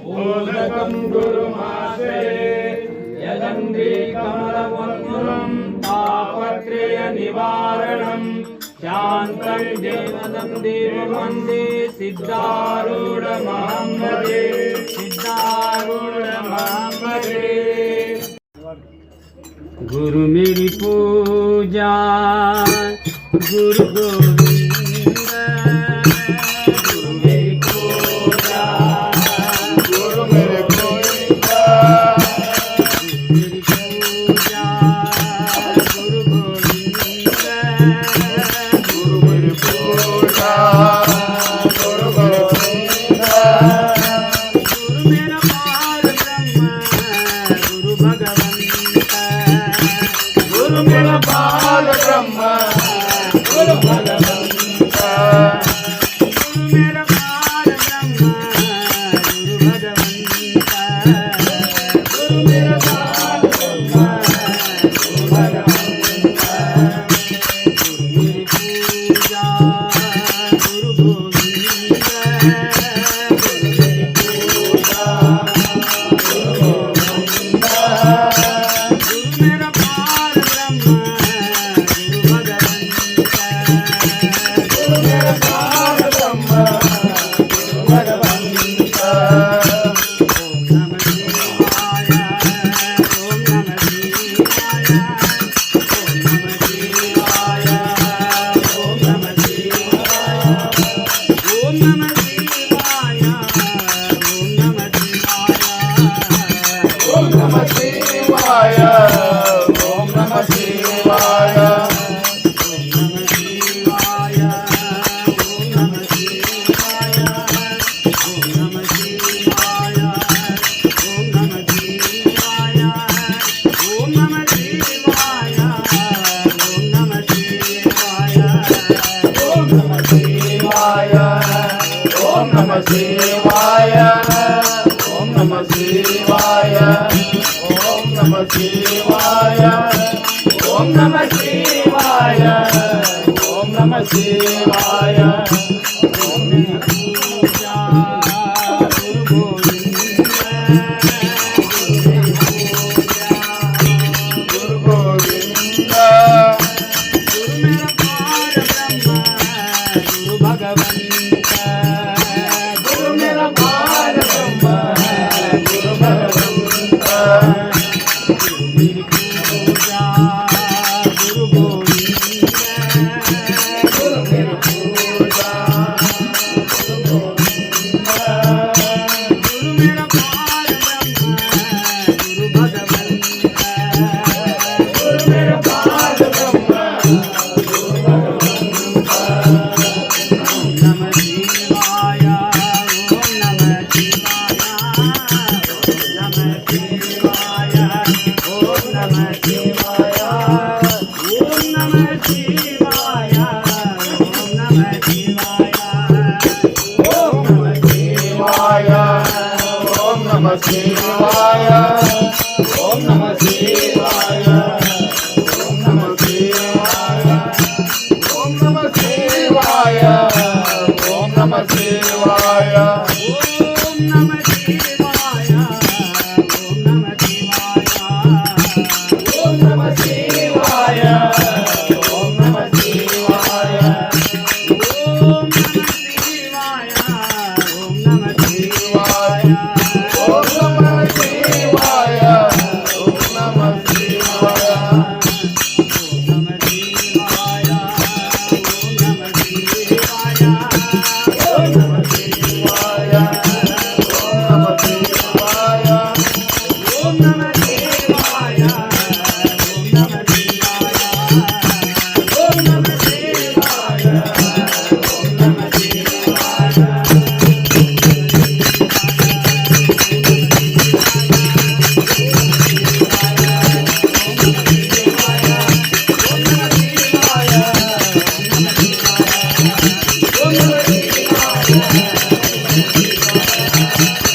मोदकं गुरुमासे यदङ्घ्रिकमलमुन्मुलं तापत्रयनिवारणं शान्तं देवदं देववन्दे सिद्धारूढमहं भजे सिद्धारूढमहं भजे। गुरु मेरी पूजा गुरु गोविंद शिवाय ओम नमः शिवाय ओम नमः शिवाय ओम नमः शिवाय ओम नमः शिवाय गुरु गोविंद गुरु भगवंत शिवाय ओम नमः शिवाय ओम नमः शिवाय ओम नमः शिवाय ओम नमः शिवाय ओम नमः शिवाय ओम नमः शिवाय ओम नमः शिवाय ओम नमः शिवाय Thank you.